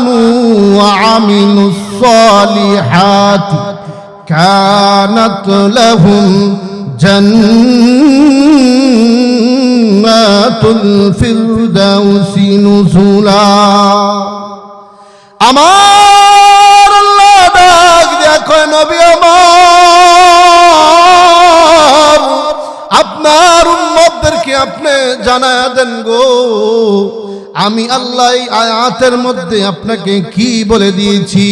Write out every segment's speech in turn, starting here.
আমানু ওয়া আমিলুস সালিহাতি কানাত লাহুম জান্নাতুল ফিরদাউসি নুজুলা। আমার আল্লাহ ডাক দেখো নবী আমার, আপনার উম্মতদেরকে আপনি জানায়া দেন গো, আমি আল্লাহ এই আয়াতের মধ্যে আপনাকে কি বলে দিয়েছি।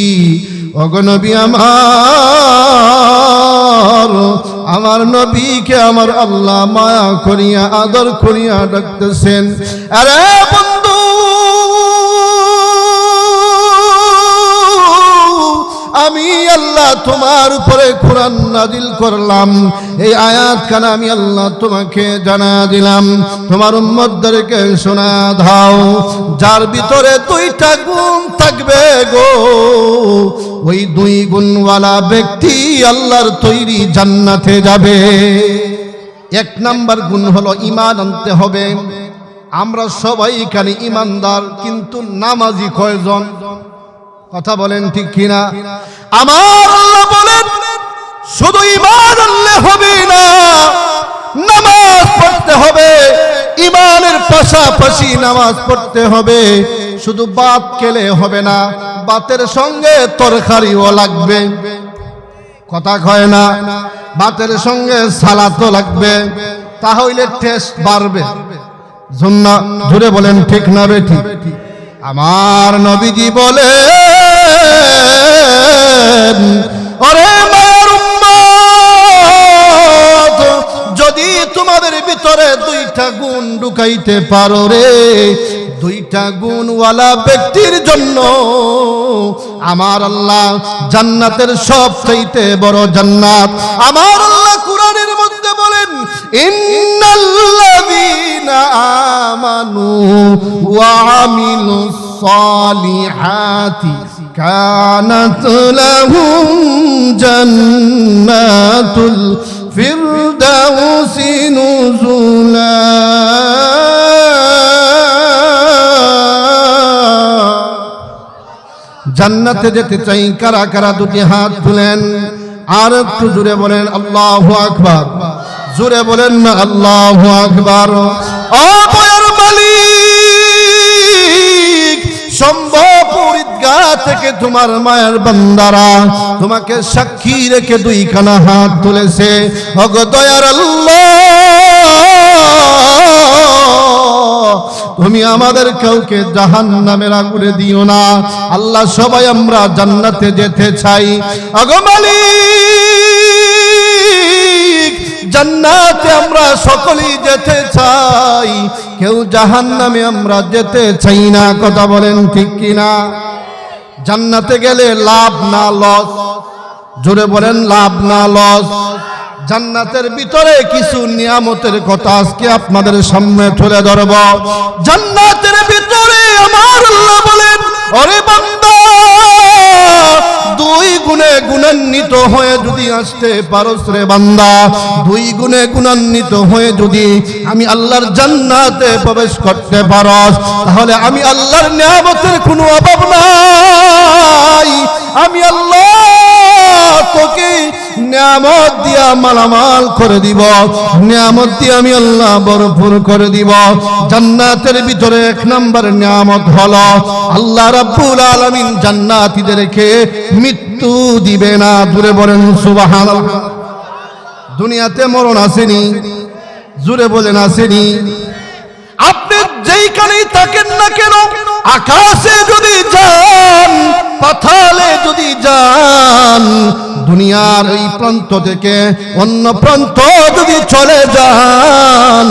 ওগো নবী আমার নবীকে আমার আল্লাহ মায়া করিয়া আদর করিয়া ডাকতেছেন, আরে বন্ধু আমি আল্লাহ তোমার উপরে কোরআন নাজিল করলাম, এই আয়াত খানা আমি আল্লাহ তোমাকে জানা দিলাম, তোমার উম্মতদেরকে শোনা দাও। যার ভিতরে দুইটা গুণ থাকবে গো, ওই দুই গুণওয়ালা ব্যক্তি আল্লাহর তৈরি জান্নাতে যাবে। এক নাম্বার গুণ হলো ঈমান আনতে হবে। আমরা সবাই এখানে ঈমানদার, কিন্তু নামাজি কয়জন? কথা বলেন ঠিক কিনা? আমার আল্লাহ বলেন শুধু ঈমান আনলে হবে না, নামাজ পড়তে হবে, ঈমানের পাশাপাশি নামাজ পড়তে হবে। শুধু ভাত খেলে হবে না, ভাতের সঙ্গে তরকারিও লাগবে। কথা কয় না? ভাতের সঙ্গে সালাদও লাগবে, তাহলে টেস্ট বাড়বে। জোরে বলেন ঠিক না বেঠিক? আমার নবীজি বলেন, ওরে মায়ের উম্মত, যদি তোমাদের ভিতরে দুইটা গুণ ঢুকাইতে পারো রে, দুইটা গুণওয়ালা ব্যক্তির জন্য আমার আল্লাহ জান্নাতের সবচাইতে বড় জান্নাত আমার আল্লাহ কুরআনের মধ্যে বলেন, ইন্নাল্লাযীনা আমানু ওয়া আমিলুস সালিহাতি কানাত লাহুম জান্নাতুল ফিরদাউসি নুজুলা। জান্নাতে যেতে চাই কারা কারা? দুটি হাত তুলেন, আর একটু জোরে বলেন আল্লাহু আকবার। জোরে বলেন না আল্লাহু আকবার। ও দয়ার মালিক, সম্ভবপুর ঈদগাহ থেকে তোমার মায়ের বান্দারা তোমাকে সাক্ষী রেখে দুইখানা হাত তুলেছে। ওগো দয়ার আল্লাহ, তুমি আমাদের কাউকে জাহান্নামের আগুনে দিও না। আল্লাহ, সবাই আমরা জান্নাতে যেতে চাই। ওগো মালিক, জান্নাতে আমরা সকলেই যেতে চাই, কেউ জাহান্নামে আমরা যেতে চাই না। কথা বলেন ঠিক কিনা? জান্নাতে গেলে লাভ না লস? জোরে বলেন লাভ না লস? জান্নাতের ভিতরে কিছু নিয়ামতের কথা আজকে আপনাদের সামনে তুলে ধরব। জান্নাতের ভিতরে আমার আল্লাহ বলেন, ওরে বান্দা, দুই গুণে গুণান্বিত হয়ে যদি আসতে পারোস রে বান্দা, দুই গুণে গুণান্বিত হয়ে যদি আমি আল্লাহর জান্নাতে প্রবেশ করতে পারোস, তাহলে আমি আল্লাহর নিয়ামতের কোনো অভাব নাই। আমি আল্লাহ তোকে নিয়ামত দিয়া মালামাল করে দিব, নিয়ামত দিয়ে আমি আল্লাহ ভরপুর করে দিব। জান্নাতের ভিতরে এক নম্বর নিয়ামত হলো আল্লাহ রাব্বুল আলামিন জান্নাতীদেরকে মৃত্যু দিবে না। জোরে বলেন সুবহানাল্লাহ। দুনিয়াতে মরণ আসেনি? জোরে বলেন আসেনি? আপনি যেইখানেই থাকেন না কেন, আকাশে যদি যান, পাতালে যদি যান, দুনিয়ার এই প্রান্ত থেকে অন্য প্রান্ত যদি চলে যান,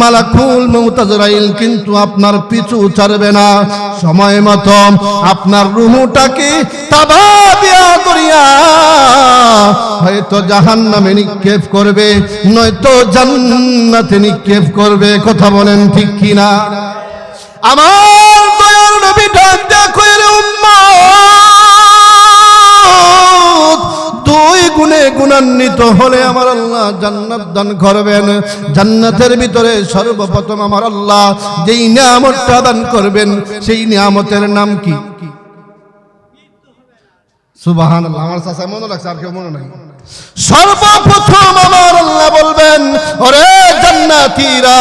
মালাকুল মউত আজরাইল কিন্তু আপনার পিছু ছাড়বে না। সময় মতো আপনার রূহটাকে তাবাবিয়া করিয়া হয়তো জাহান্নামে নিক্ষেপ করবে, নয়তো জান্নাতে নিক্ষেপ করবে। কথা বলেন ঠিক কিনা? আমার দয়ার নবী ডাক দেখো রে উম্মত, দুই গুণে গুণান্বিত হলে আমার আল্লাহ জান্নাত দান করবেন। জান্নাতের ভিতরে সর্বপ্রথম আমার আল্লাহ যেই নিয়ামতটা দান করবেন, সেই নিয়ামতের নাম কি? সুবহানাল্লাহ। আমার চাচা মনে লাগছে, আর কেউ মনে নাই। সর্বপ্রথম আমার আল্লাহ বলবেন, ওরে জান্নাতীরা,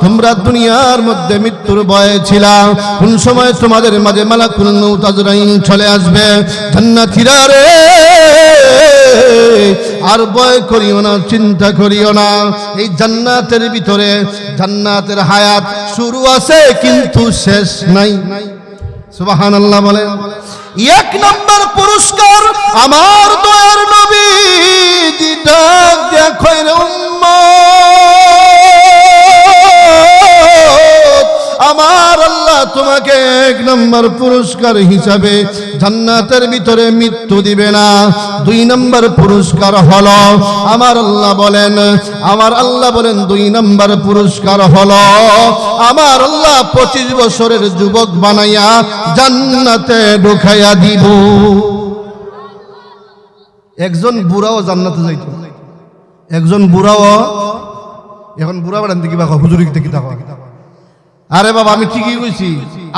তোমরা দুনিয়ার মধ্যে মৃত্যুর ভয়ে ছিলা, কোন সময় তোমাদের মাঝে মালাকুল মউত আজরাইল চলে আসবে। জান্নাতীরা রে, আর ভয় করিও না, চিন্তা করিও না। এই জান্নাতের ভিতরে জান্নাতের হায়াত শুরু আছে কিন্তু শেষ নাই। সুবহানাল্লাহ বলেন। এক নম্বর পুরস্কার আমার দয়ার নবী ডাক দেখো রে উম্মত, আমার আল্লাহ তোমাকে এক নম্বর পুরস্কার হিসাবে জান্নাতের ভিতরে মৃত্যু দিবে না। দুই নম্বর পুরস্কার হলো আমার আল্লাহ বলেন 2 নম্বর পুরস্কার হলো আমার আল্লাহ 25 বছরের যুবক বানাইয়া জান্নাতে ঢুকাইয়া দিব। একজন বুড়াও জান্নাতে যাইত, একজন বুড়াও, এখন বুড়া বাড়ান দিকে বা হুজুরি দেখি দেখো। আরে বাবা, আমি ঠিকই কইছি।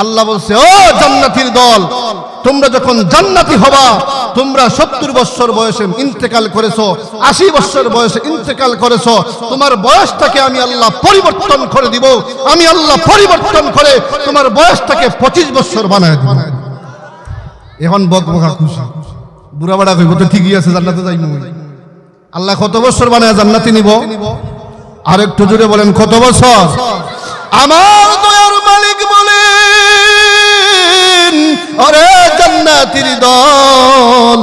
আল্লাহ বলছে, ও জান্নাতীর দল, তোমরা যখন জান্নাতি হবা, তোমরা 70 বছর বয়সে ইন্তেকাল করেছো, 80 বছর বয়সে ইন্তেকাল করেছো, তোমার বয়সটাকে আমি আল্লাহ পরিবর্তন করে দিব। আমি আল্লাহ পরিবর্তন করে তোমার বয়সটাকে 25 বছর বানায় দিব। এখন বকবকা খুশি, বুড়া বাড়া কইব তো ঠিকই আছে, জান্নাতে যাইব। আল্লাহ কত বছর বানায় জান্নাতি নিব? আর একটু জোরে বলেন, কত বছর? আমার দয়ার মালিক বলেন, আরে জান্নাতীর দল,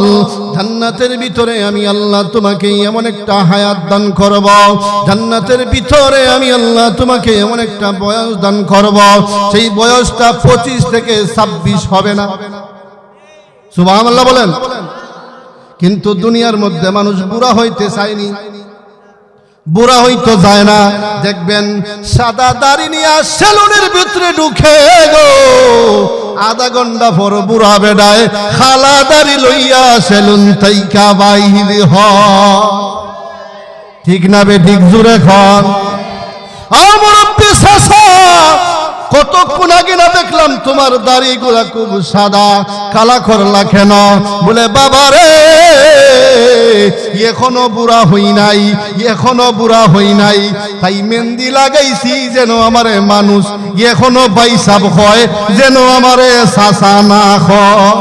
জান্নাতের ভিতরে আমি আল্লাহ তোমাকে এমন একটা হায়াত দান করব, জান্নাতের ভিতরে আমি আল্লাহ তোমাকে এমন একটা বয়স দান করব, সেই বয়সটা 25 থেকে 26 হবে না। সুবহানাল্লাহ বলেন। কিন্তু দুনিয়ার মধ্যে মানুষ বুড়া হইতে চায়নি, বুড়া হইতো যায় না। দেখবেন সাদা দাড়ি নিয়ে সেলুনের ভিতরে ঢুকে গো, আধা ঘন্টা পর বুড়া বেডায় খালা দাড়ি লইয়া সেলুন তাইকা বাইর হয়। ঠিক না বে ঠিক? জুড়ে খন মুরব্বি চাচা, কতক্ষণ আগে না দেখলাম তোমার দাড়ি গুলা খুব সাদা, কালা করলা কেন? বলে বাবা রে, এখনো বুড়া হই নাই, এখনো বুড়া হই নাই, তাই মেহেন্দি লাগাইছি যেন আমারে মানুষ এখনো বাইসাব হয়, যেন আমারে চাচা না হয়।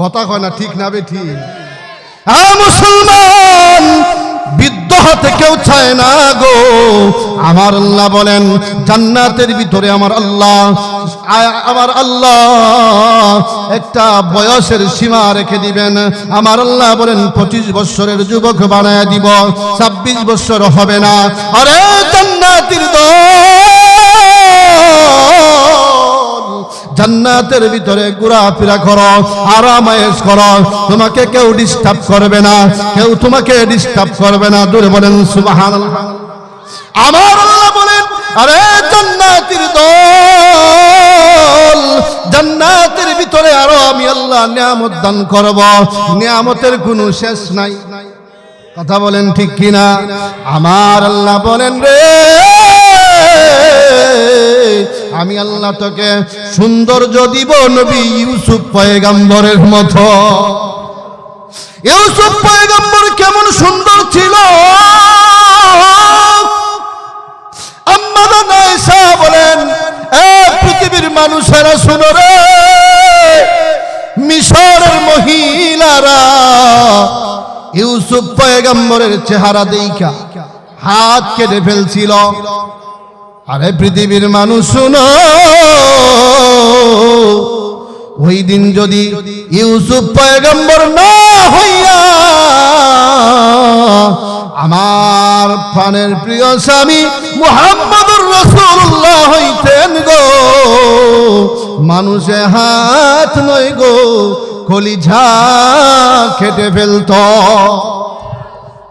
কথা কয় না, ঠিক না বে ঠিক? মুসলমান, বৃদ্ধ হতে কেউ চায় না গো। আমার আল্লাহ বলেন, জান্নাতের ভিতরে আমার আল্লাহ একটা বয়সের সীমা রেখে দিবেন। আমার আল্লাহ বলেন 25 বছরের যুবক বানায় দিব, 26 বছর হবে না। আরে জান্নাতীর দল, জান্নাতের ভিতরে ঘোরাফেরা করো, আরামায়েশ করো, তোমাকে কেউ ডিস্টার্ব করবে না, কেউ তোমাকে ডিস্টার্ব করবে না। দূরে বলেন সুবহানাল্লাহ। আমার আল্লাহ বলেন, আরে জান্নাতীর দল, জান্নাতের ভিতরে আরো আমি আল্লাহ নিয়ামত দান করব, নিয়ামতের কোনো শেষ নাই। কথা বলেন ঠিক কিনা? আমার আল্লাহ বলেন, রে আমি আল্লাহ তোকে সৌন্দর্য দিব নবী ইউসুফ পয়গম্বরের মতো। ইউসুফ পয়গম্বর কেমন সুন্দর ছিল! আম্মা আয়েশা বলেন, এ পৃথিবীর মানুষেরা শুনো রে, মিশরের মহিলারা ইউসুফ পয়গম্বরের চেহারা দেইখা হাত কেটে ফেলছিল। আরে পৃথিবীর মানুষ শুনো, ওই দিন যদি ইউসুফ পয়গম্বর না হইয়া আমার প্রাণের প্রিয় স্বামী মুহাম্মদুর রাসূলুল্লাহ হইতেন গো, মানুষে হাত নয় গো, কলিজা কেটে ফেলত।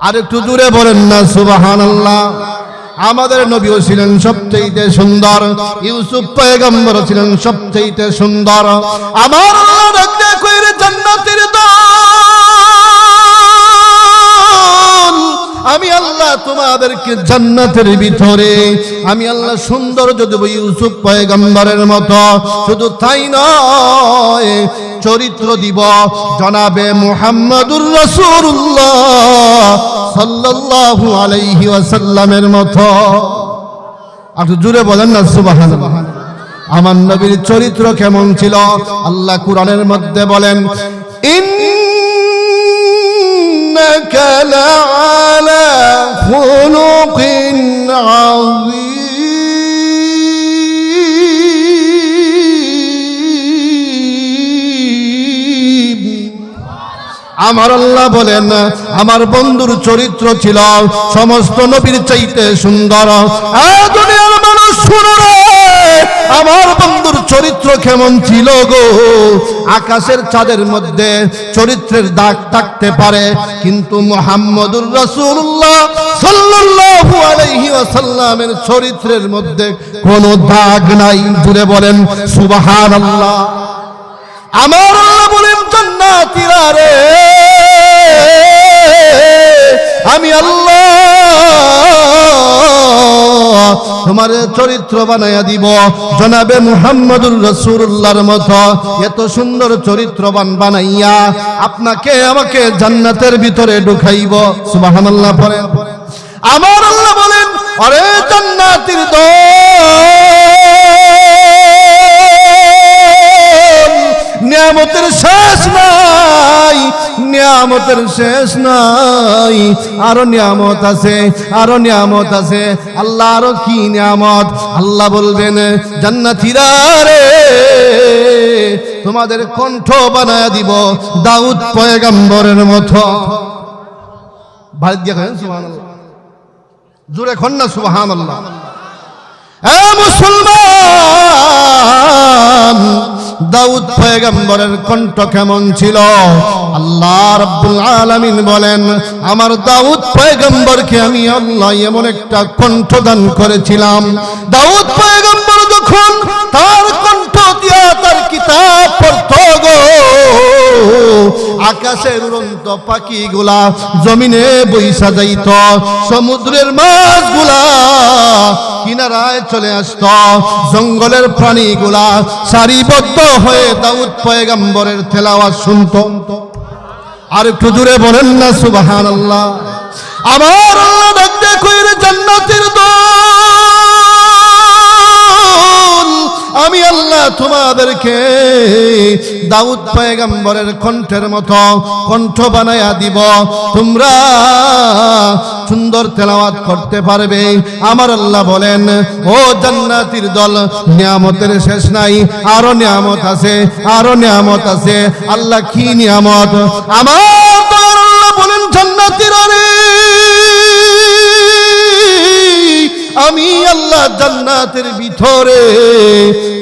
আর একটু দূরে বলেন না সুবহানাল্লাহ। আমাদের নবীও ছিলেন সবচেয়ে সুন্দর, ইউসুফ পয়গম্বর ছিলেন সবচেয়ে সুন্দর। আমার আল্লাহ ডাকতে কইরে, জান্নাতের দল, আমি আল্লাহ তোমাদেরকে জান্নাতের ভিতরে আমি আল্লাহ সৌন্দর্য দেব ইউসুফ পয়গম্বরের মতো। শুধু তাই নয়, চরিত্র দিব জনাবে মুহাম্মদুর রাসূলুল্লাহ সাল্লাল্লাহু আলাইহি ওয়াসাল্লামের মতো। আর জোরে বলেন না সুবহানাল্লাহ। আমার নবীর চরিত্র কেমন ছিল? আল্লাহ কুরআনের মধ্যে বলেন, ইন্নাকা লাআলা খুলুকিন আযীম। আমার আল্লাহ বলেন আমার বন্ধুর চরিত্র ছিল সমস্ত নবীর চাইতে সুন্দর। দুনিয়ার মানুষ শুনো রে, আমার বন্ধুর চরিত্র কেমন ছিল গো। আকাশের চাঁদের মধ্যে চরিত্রের দাগ থাকতে পারে, কিন্তু মুহাম্মদুর রাসূলুল্লাহ সাল্লাল্লাহু আলাইহি ওয়াসাল্লামের চরিত্রের মধ্যে কোনো দাগ নাই। জুড়ে বলেন সুবহানাল্লাহ। আমার আল্লাহ বলেন জান্নাতীরা রে, আমি আল্লাহ তোমার চরিত্র বানাইয়া দিব জনাবে মুহাম্মদুর রাসূলুল্লাহর মতো। এত সুন্দর চরিত্রবান বানাইয়া আপনাকে আমাকে জান্নাতের ভিতরে ঢুকাইব। সুবহানাল্লাহ পড়েন। আমার আল্লাহ বলেন, আরে জান্নাতীর দল, নিয়ামতের শেষ নাই, নিয়ামতের শেষ নাই, আরো নিয়ামত আছে, আরো নিয়ামত আছে। আল্লাহ আরো কি নিয়ামত? আল্লাহ বলবেন জান্নাতীরা রে, তোমাদের কণ্ঠ বানায়া দিব দাউদ পয়গম্বরের মতো। ভারত গিয়ে সুবহানাল্লাহ, জোরে খন না সুবহানাল্লাহ। এ মুসলমান, দাউদ পয়গম্বরের কণ্ঠ কেমন ছিল? আল্লাহ রাব্বুল আলামিন বলেন আমার দাউদ পয়গম্বরকে আমি আল্লাহ এমন একটা কণ্ঠ দান করেছিলাম। দাউদ পয়গম্বর যখন তার কণ্ঠ দিয়া তার কিতাব পড়তো গো, আকাশের উড়ন্ত পাখিগুলা জমিনে বইসা যাইত, সমুদ্রের মাছগুলা কিনারায় চলে আসতো, জঙ্গলের প্রাণীগুলা সারিবদ্ধ হয়ে দাউদ পয়গম্বরের তেলাওয়াত শুনতো। আর একটু জোরে বলেন না সুবহানাল্লাহ। আমার আল্লাহ ডাকতে কইরে জান্নাতের দল, আমি আল্লাহ তোমাদেরকে দাউদ পয়গম্বরের কণ্ঠের মতো কণ্ঠ বানায়া দিব, তোমরা সুন্দর তেলাওয়াত করতে পারবে। আমার আল্লাহ বলেন ও জান্নাতীর দল, নিয়ামতের শেষ নাই, আরো নিয়ামত আছে, আরো নিয়ামত আছে। আল্লাহ কি নিয়ামত? আমার আল্লাহ বলেন জান্নাতীরা রে, আমি আল্লাহ জান্নাতের ভিতরে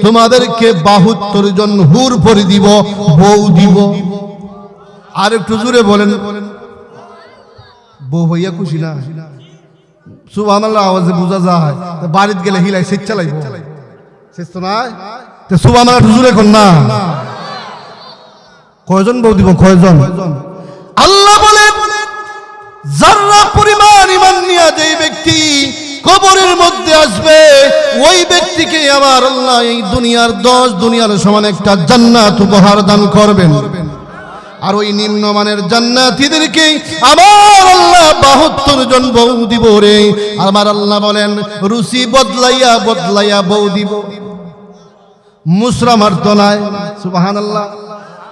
তোমাদেরকে 72 জন হুর পরি দিব, বউ দিব। আর একটু জোরে বলেন, বউ হইয়া খুশি না? সুবহানাল্লাহ আওয়াজে বোঝা যায়। বাড়িতে গেলে হিলাই সেচ চালাইব, শেষ তো নাই। সুবহানাল্লাহ জোরে কোন না। কয়জন বউ দিব? কয়জন? আল্লাহ বলেন যারা পরিমাণ ঈমান নিয়ে যেই ব্যক্তি কবরের মধ্যে আসবে, ওই ব্যক্তিকে আমার আল্লাহ এই দুনিয়ার 10 দুনিয়ার সমান একটা জান্নাত উপহার দান করবেন। আর ওই নিম্নমানের জান্নাতীদেরকে আমার আল্লাহ 72 জন বউ দিব রে। আমার আল্লাহ বলেন রুচি বদলাইয়া বদলাইয়া বউ দিব, মুসরা মারতো নাই। সুবহানাল্লাহ।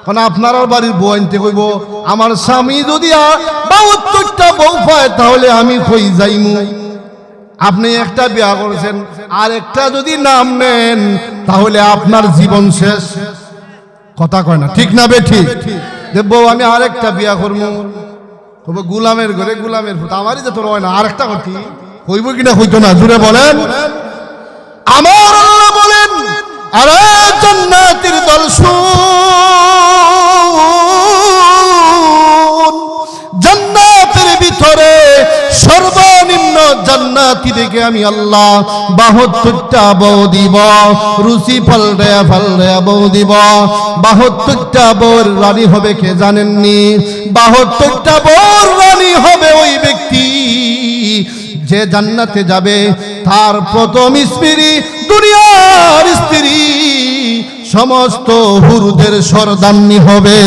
কারণ আপনারও বাড়ির বউ আনতে কইব, আমার স্বামী যদি 72টা বউ পায় তাহলে আমি কই যাইমু। আপনি একটা বিয়া করেছেন, আর একটা যদি নাম নেন তাহলে আপনার জীবন শেষ। কথা কয় না, ঠিক না বেঠিক? দেখবো আমি আরেকটা বিয়া করবো, কবে গুলামের ঘরে গুলামের ফুট, আমারই যে তোর হয় না আরেকটা করতি, কইব কিনা কইতো না? জুড়ে বলেন। আমার আল্লাহ বলেন আরে জান্নাতের দল শুন, জান্নাতের ভিতরে সর্বনিম্ন জান্নাতি দেখে আমি আল্লাহ 72টা বউ দিব, রুচি ফালড়া ফালড়া বউ দিব। 72টা বউর রানী হবে কে জানেননি? 72টা বউর রানী হবে ওই ব্যক্তি যে জান্নাতে যাবে, তার প্রথম স্ত্রী দুনিয়ার স্ত্রী সমস্ত হুরুদের সরদান্নি হবে।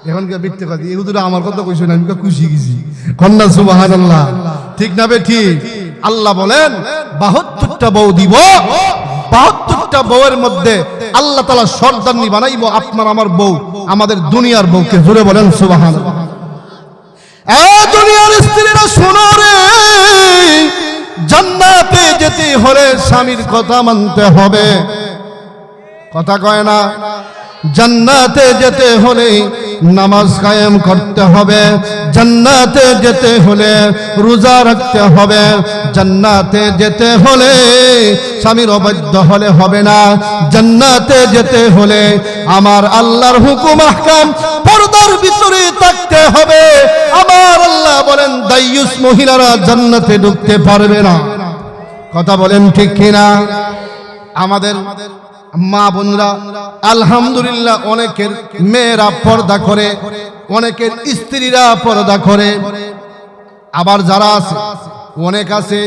এখনকার মিথ্যে কথা, এই হুজুরা আমার কথা কইছেন, আমি খুশি গেছি। কন্যা সুবহানাল্লাহ, ঠিক না বে ঠিক? আল্লাহ বলেন 72টা বউ দিব, 72টা বউয়ের মধ্যে আল্লাহ তাআলা সরদারনি বানাইবো আপনার আমার বউ, আমাদের দুনিয়ার বউকে। জোরে বলেন সুবহানাল্লাহ। এই দুনিয়ার স্ত্রীরা শোনো রে, জান্নাতে যেতে হলে স্বামীর কথা মানতে হবে। কথা কয় না? জান্নাতে যেতে হলে নামাজ কায়েম করতে হবে, জান্নাতে যেতে হলে রোজা রাখতে হবে, জান্নাতে যেতে হলে স্বামীর অবাধ্য হলে হবে না, জান্নাতে যেতে হলে আমার আল্লাহর হুকুম আহকাম পর্দার ভিতরে থাকতে হবে। আমার আল্লাহ বলেন দাইয়ুস মহিলারা জান্নাতে ঢুকতে পারবে না। কথা বলেন ঠিক কিনা? আমাদের মা বোনরা আলহামদুলিল্লাহ অনেকের মেয়েরা পর্দা করে, অনেকের স্ত্রীরা পর্দা করে। আবার যারা আছে, অনেক আছে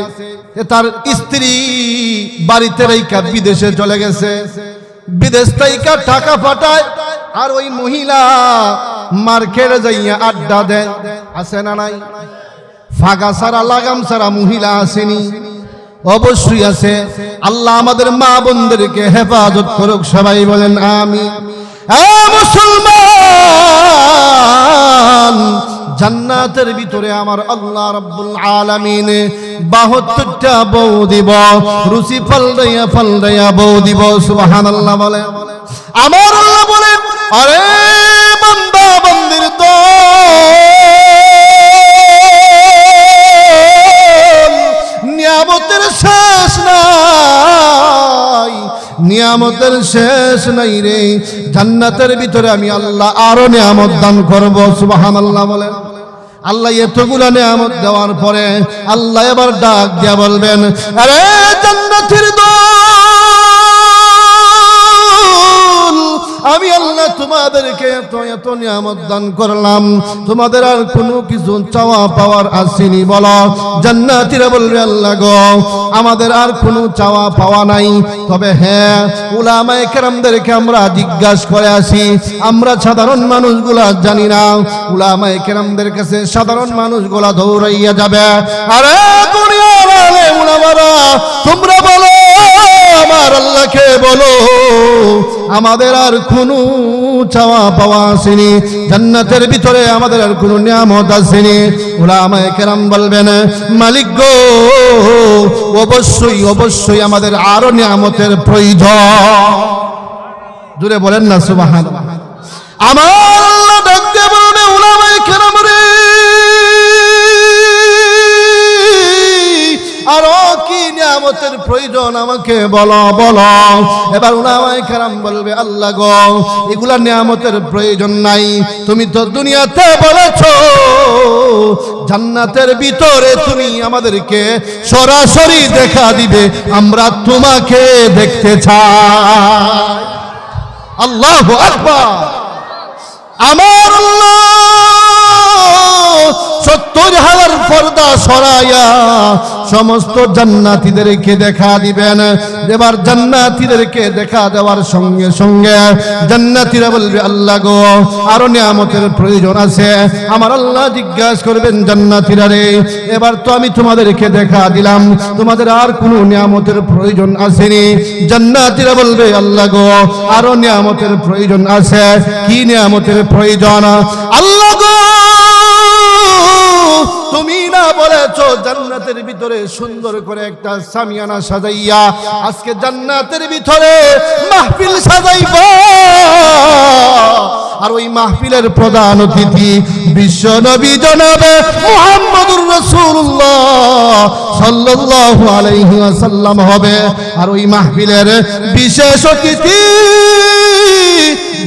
তার স্ত্রী বাড়িতে রেখা বিদেশে চলে গেছে, বিদেশ থেকে টাকা পাঠায়, আর ওই মহিলা মার্কেটে যাইয়া আড্ডা দেয়। আছে না নাই? ফাঁকা সারা লাগাম সারা মহিলা আসেনি? অবশ্যই আছে। আল্লাহ আমাদের মা বোনদেরকে হেফাজত করুক, সবাই বলেন আমিন। মুসলমান, জান্নাতের ভিতরে আমার আল্লাহ রাব্বুল আলামিন 72টা বউ দিব, রুচি ফালদাইয়া বউ দিব। সুবহানাল্লাহ বলে। আমার আল্লাহ বলে, আরে বান্দা বান্দির নিয়ামতের শেষ নাই, নিয়ামতের শেষ নাই রে। জান্নাতের ভিতরে আমি আল্লাহ আরো নিয়ামত দান করব। সুবহানাল্লাহ বলেন। আল্লাহ এতগুলা নিয়ামত দেওয়ার পরে আল্লাহ এবার ডাক দিয়া বলবেন, আরে জান্নাতের আমি আল্লাহ তোমাদেরকে এত নিয়ামত দান করলাম, তোমাদের আর কোনো কিছু চাওয়া পাওয়ার আসেনি? বলো। জান্নাতীরা বলবে, আল্লাহ গো আমাদের আর কোনো চাওয়া পাওয়া নাই, তবে হ্যাঁ উলামায়ে কেরামদেরকে আমরা জিজ্ঞাসা করে আসি, আমরা সাধারণ মানুষগুলা জানি না। উলামায়ে কেরামদের কাছে সাধারণ মানুষগুলা দৌড়াইয়া যাবে, আরে দুনিয়ার আলেম উলামারা তোমরা বলো, আমার আল্লাহকে বলো আমাদের আর কোনো চাওয়া পাওয়া আসেনি, জান্নাতের ভিতরে আমাদের আর কোনো নিয়ামত আসেনি। উলামায়ে কেরাম বলবেন, মালিক গো অবশ্যই অবশ্যই আমাদের আরো নিয়ামতের প্রয়োজন। জোরে বলেন না সুবহানাল্লাহ। আমার আল্লাহ ডাকতে বলবে, উলামায়ে কেরাম রে আরো কি নিয়ামতের প্রয়োজন আমাকে বলো বলো। এবার উলামায়ে কেরাম বলবে, আল্লাহ গো এগুলা নিয়ামতের প্রয়োজন নাই, তুমি তো দুনিয়াতে বলেছো জান্নাতের ভিতরে তুমি আমাদেরকে সরাসরি দেখা দিবে, আমরা তোমাকে দেখতে চাই। আল্লাহু আকবার। আমার আল্লাহ 70,000 পর্দা সরাইয়া সমস্ত জান্নাতীদেরকে দেখা দিবেন। এবার জান্নাতীদেরকে দেখা দেওয়ার সঙ্গে সঙ্গে জান্নাতীরা বলবে, আল্লাহ গো আরো নিয়ামতের প্রয়োজন আছে। আমার আল্লাহ জিজ্ঞাসা করবেন, জান্নাতীরা রে এবার তো আমি তোমাদেরকে দেখা দিলাম, তোমাদের আর কোনো নিয়ামতের প্রয়োজন আসেনি? জান্নাতীরা বলবে, আল্লাহ গো আরো নিয়ামতের প্রয়োজন আছে। কি নিয়ামতের প্রয়োজন? আল্লাহ গো তুমি না বলেছো জান্নাতের ভিতরে সুন্দর করে একটা সামিয়ানা সাজাইয়া আজকে জান্নাতের ভিতরে মাহফিল সাজাইবা, আর ওই মাহফিলের প্রধান অতিথি বিশ্ব নবী জনাবে মুহাম্মদুর রাসূলুল্লাহ সাল্লাল্লাহু আলাইহি ওয়াসাল্লাম হবে। আর ওই মাহফিলের বিশেষ অতিথি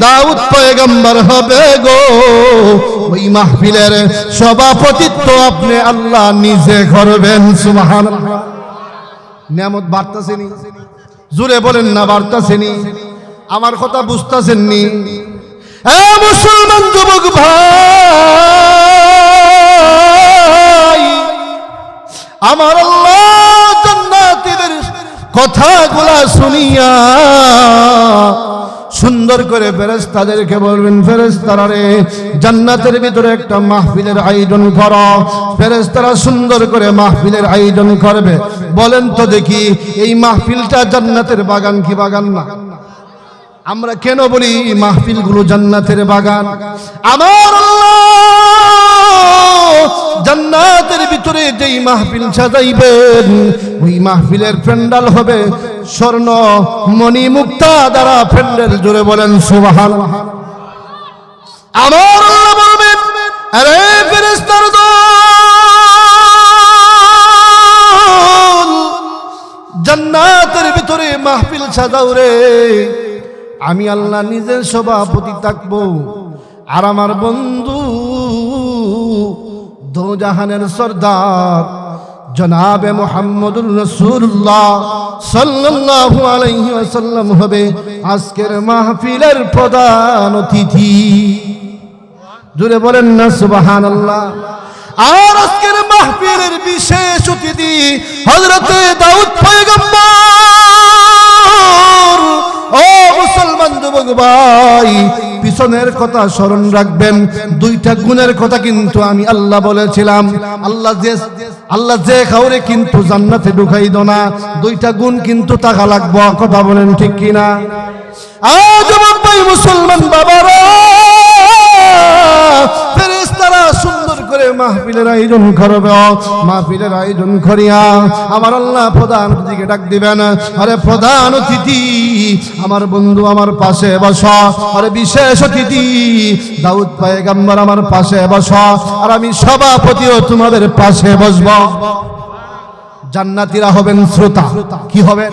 দাউদ পয়গম্বর হবে গো। ওই মাহফিলের সভাপতিত্ব আপনি আল্লাহ নিজে করবেন। সুবহানাল্লাহ। নিয়ামত বাড়তাছেনি? জোরে বলেন না বাড়তাছেনি? আমার কথা বুঝতাছেননি? এ মুসলমান যুবক ভাই, আমার আল্লাহ জান্নাতীদের কথাগুলা শুনিয়া সুন্দর করে ফেরেশতাদেরকে বলবেন, ফেরেশতারা রে, জান্নাতের ভিতরে একটা মাহফিলের আয়োজন করো। ফেরেশতারা সুন্দর করে মাহফিলের আয়োজন করবে। বলেন তো দেখি, এই মাহফিলটা জান্নাতের বাগান কি বাগান না? আমরা কেন বলি মাহফিলগুলো জান্নাতের বাগান? আমার জান্নাতের ভিতরে যেই মাহফিল সাজাইবেন, ওই মাহফিলের প্যান্ডেল হবে স্বর্ণ মণি মুক্তা দ্বারা প্যান্ডেল। জোরে বলেন সুবহানাল্লাহ। আমার আল্লাহ বলবেন, আরে ফেরেশতার দল, জান্নাতের ভিতরে মাহফিল সাজাও রে। আমি আল্লাহ নিজের সভাপতি থাকবো, আর আমার বন্ধু দোজাহানের সরদার জনাবে মুহাম্মদুর রাসূলুল্লাহ সাল্লাল্লাহু আলাইহি ওয়াসাল্লাম হবে আজকের মাহফিলের প্রধান অতিথি। জোরে বলেন না সুবহানাল্লাহ। আর আজকের মাহফিলের বিশেষ অতিথি হযরতে দাউদ পয়গম্বর। ও মুসলমান যুবক ভাই, পিছনের কথা স্মরণ রাখবেন। দুইটা গুণের কথা কিন্তু আমি আল্লাহ বলেছিলাম। আল্লাহ যে কাউরে কিন্তু জান্নাতে ঢুকাইদ না, দুইটা গুণ কিন্তু টাকা লাগবে। কথা বলেন ঠিক কিনা? যুবক ভাই, মুসলমান বাবারা, ফেরেশতারা সুন্দর করে মাহফিলের আয়োজন করবে। মাহফিলের আয়োজন করিয়া আমার আল্লাহ প্রধান অতিথিকে ডাক দিবেন, আরে প্রধান অতিথি আমার বন্ধু আমার পাশে বসো। আরে বিশেষ অতিথি দাউদ পয়গম্বর আমার পাশে বসো, আর আমি সভাপতিও তোমাদের পাশে বসব। জান্নাতীরা হবেন শ্রোতা। কি হবে?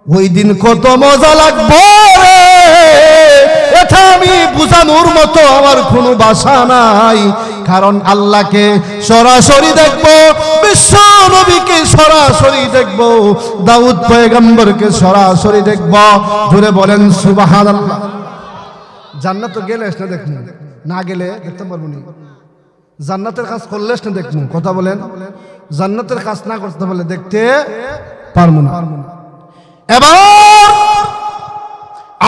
ওই দিন কত মজা লাগবে, এটা আমি বুঝানোর মতো আমার কোনো ভাষা নাই। কারণ আল্লাহকে সরাসরি দেখব, বিশ্ব নবীকে সরাসরি দেখব, দাউদ পয়গম্বরকে সরাসরি দেখব। জোরে বলেন সুবহানাল্লাহ। জান্নাত তো গেলে না দেখুন, না গেলে দেখতে পারবো না। জান্নাতের কাজ করলে না দেখুন। কথা বলেন, জান্নাতের কাজ না করতে পারলে দেখতে পারবো না। এবার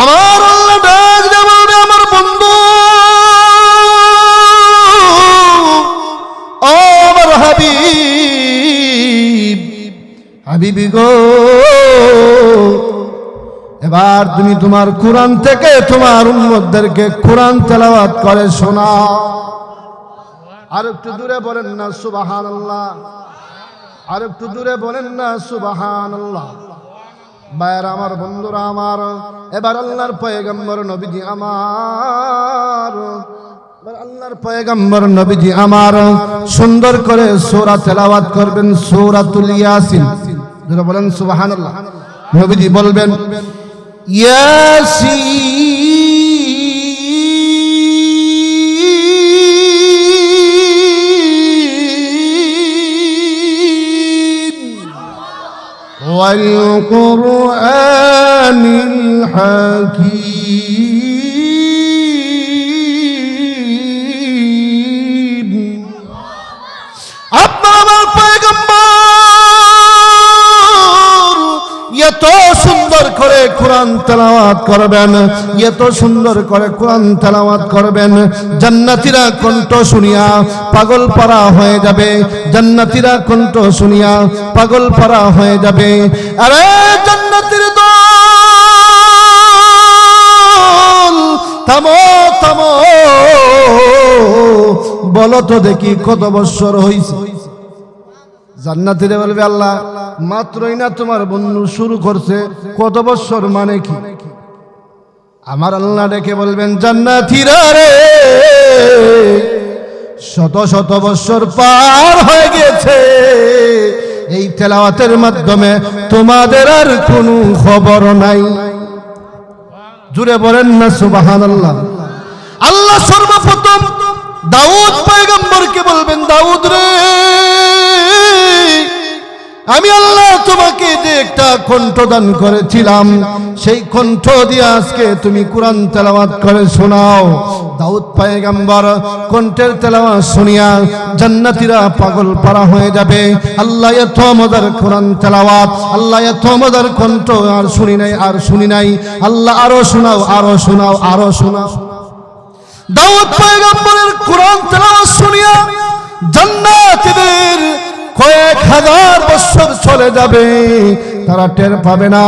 আমার আল্লাহ ডাক দেবে, আমার বন্ধু ও আমার হাবিব, হাবিবি গো, এবার তুমি তোমার কোরআন থেকে তোমার উম্মতদেরকে কোরআন তেলাওয়াত করে শোনাও। আর একটু দূরে বলেন না সুবহানাল্লাহ। আর একটু দূরে বলেন না সুবহানাল্লাহ। ভাইরা আমার, বন্ধুরা আমার, এবার আল্লাহর পয়গম্বর নবীজি আমার, আল্লাহর পয়গম্বর নবীজি আমার সুন্দর করে সূরা তেলাওয়াত করবেন, সূরাতুল ইয়াসিন। যারা বলেন সুবহানাল্লাহ। নবীজি বলবেন, والقرآن الحكيم। আমার পয়গম্বর এত সুন্দর করে কোরআন তেলাওয়াত করবেন, এত সুন্দর করে কোরআন তেলাওয়াত করবেন, জান্নাতীরা কণ্ঠ শুনিয়া পাগল পারা হয়ে যাবে। জান্নাতীরা কণ্ঠ শুনিয়া পাগল পারা হয়ে যাবে। আরে জান্নাতীর দল, থামো থামো, বলো তো দেখি কত বছর হইছে? জান্নাতীরা বলবে, আল্লাহ মাত্রই না তোমার বন্ধু শুরু করছে, কত বছর মানে কি? আমার আল্লাহ ডেকে বলবেন, জান্নাতীরা রে, শত শত বছর পার হয়ে গেছে। এই তেলাওয়াতের মাধ্যমে তোমাদের আর কোনো খবর নাই। জুড়ে বলেন না সুবহানাল্লাহ। আল্লাহ সর্বপ্রথম দাউদ পয়গম্বরকে বলবেন, দাউদ রে, আমি আল্লাহ তোমাকে যে একটা কণ্ঠ দান করেছিলাম, সেই কণ্ঠ দিয়ে আজকে তুমি কোরআন তেলাওয়াত করে শোনাও। দাউদ পয়গম্বর কণ্ঠের তেলাওয়াত শুনিয়া জান্নাতীরা পাগল পারা হয়ে যাবে। আল্লাহ এত মজার কোরআন তেলাওয়াত, আল্লাহ এত মজার কণ্ঠ আর শুনি নাই, আর শুনি নাই। আল্লাহ আরো শোনাও, আরো শোনাও, আরো শোনাও। দাউদ পয়গম্বরের কোরআন তেলাওয়াত শুনিয়া জান্নাতীদের কয়েক হাজার বছর চলে যাবে, তারা টের পাবে না।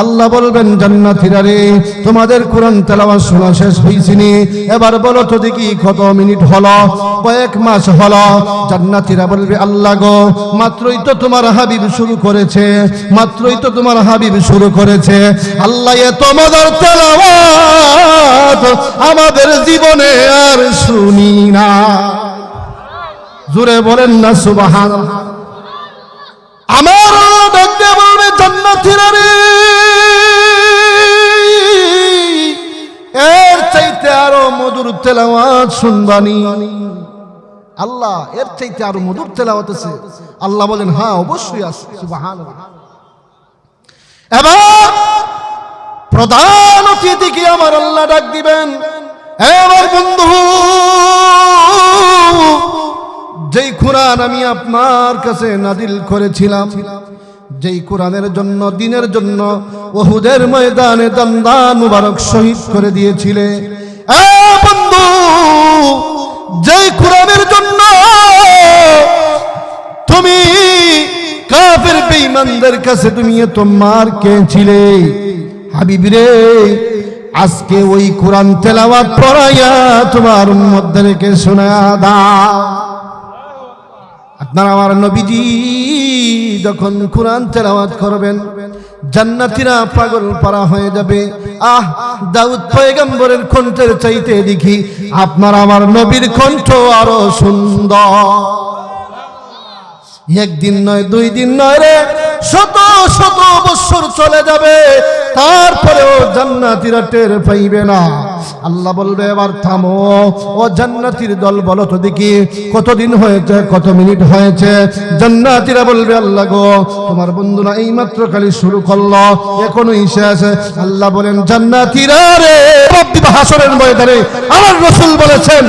আল্লাহ বলবেন, জান্নাতীরা রে, তোমাদের কোরআন তেলাওয়াত শোনা শেষ হইছিনি, এবার বলো তো দেখি কত মিনিট হলো, কয়েক মাস হলো। জান্নাতীরা বলবে, আল্লাহ গো, মাত্রই তো তোমার হাবিব শুরু করেছে, মাত্রই তো তোমার হাবিব শুরু করেছে। আল্লাহ এত মজার তেলাওয়াত আমাদের জীবনে আর শুনি না। জোরে বলেন না সুবহানাল্লাহ। আমার ডাকতে বলবে, জান্নাতীরা রে, এর চাইতে আরো মধুর তেলাওয়াত শুনবানি। আল্লাহ, এর চাইতে আরো মধুর তেলাওয়াত আছে? আল্লাহ বলেন, হ্যাঁ অবশ্যই আছে। সুবহানাল্লাহ। এবার প্রধান অতিথিকে আমার আল্লাহ ডাক দিবেন, এবার বন্ধু, যেই কোরআন আমি আপনার কাছে নাজিল করেছিলাম, যেই কোরআনের জন্য, দিনের জন্য উহুদের ময়দানে দন্দান মুবারক শহীদ করে দিয়েছিলে, এ বন্ধু, যেই কোরআনের জন্য তুমি কাফের বেঈমানদের কাছে তুমি এত মার খেয়েছিলে, হাবিব রে, আজকে ওই কোরআন তেলাওয়াত পড়াইয়া তোমার উম্মতদেরকে শোনায়া দাও। আপনার আমার নবীজি যখন কোরআন তেলাওয়াত করবেন, জান্নাতীরা পাগল পারা হয়ে যাবে। আহ, দাউদ পয়গম্বরের কণ্ঠের চাইতে দেখি আপনার আমার নবীর কণ্ঠ আরো সুন্দর। একদিন নয়, দুই দিন নয় রে, শত শত বছর চলে যাবে, তারপরেও জান্নাতীরা টের পাইবে না। আল্লাহ বলবে, এবার থামো, ও জান্নাতীর দল, বলো তো দেখি কতদিন হয়েছে, কত মিনিট হয়েছে। জান্নাতীরা বলবে, আল্লাহ গো, তোমার বন্ধুরা এইমাত্র খালি শুরু করলো, এখনোই শেষ। আল্লাহ বলেন, জান্নাতীরা রে, হাসরের ময়দানে আমার রাসূল বলেছেন,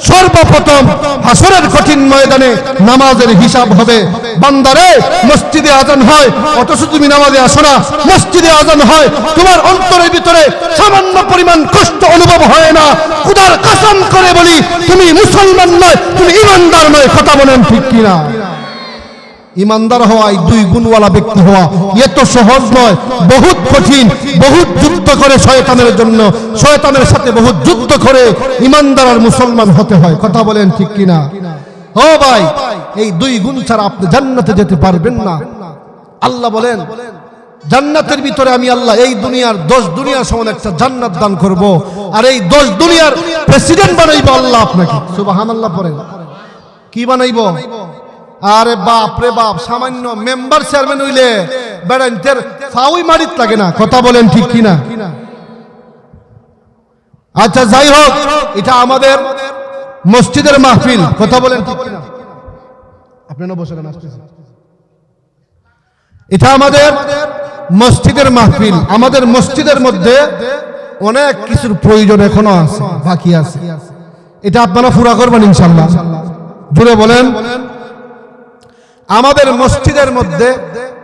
সর্বপ্রথম হাসরের কঠিন ময়দানে নামাজের হিসাব হবে। বান্দারে, মসজিদে আজান হয় অথচ তুমি নামাজে আসো না, মসজিদে আজান হয় তোমার অন্তরের ভিতরে সামান্য পরিমাণ কষ্ট অনুভব হয় না। খোদার কসম করে বলি, তুমি মুসলমান নয়, তুমি ইমানদার নয়। কথা বলেন ঠিক কিনা? ইমানদার হওয়াই দুই গুণওয়ালা ব্যক্তি হওয়া এত সহজ নয়, বহুত কঠিন। বহুত যুদ্ধ করে শয়তানের জন্য, শয়তানের সাথে বহুত যুদ্ধ করে ইমানদার আর মুসলমান হতে হয়। কথা বলেন ঠিক কিনা? ও ভাই, এই দুই গুণ ছাড়া আপনি জান্নাতে যেতে পারবেন না। আল্লাহ বলেন, জান্নাতের ভিতরে আমি আল্লাহ এই দুনিয়ার 10 দুনিয়ার সমান একটা জান্নাত দান করব, আর এই 10 দুনিয়ার প্রেসিডেন্ট বানাইব আল্লাহ আপনাকে। সুবহানাল্লাহ পড়েন। কি বানাইব? আরে বাপ রে বাপ, সামান্য মেম্বার চেয়ারম্যান হইলে বেড়াইতের ফাউই মারিত লাগে না। কথা বলেন ঠিক কিনা? আচ্ছা, যাই হোক, এটা আমাদের মসজিদের মাহফিল। কথা বলেন ঠিক কিনা? আপনারা বসে না, এটা আমাদের মসজিদের মাহফিল। আমাদের মসজিদের মধ্যে অনেক কিছুর প্রয়োজন এখনো আছে, বাকি আছে। এটা আপনারা পুরা করবেন ইনশাআল্লাহ। জুড়ে বলেন। আমাদের মসজিদের মধ্যে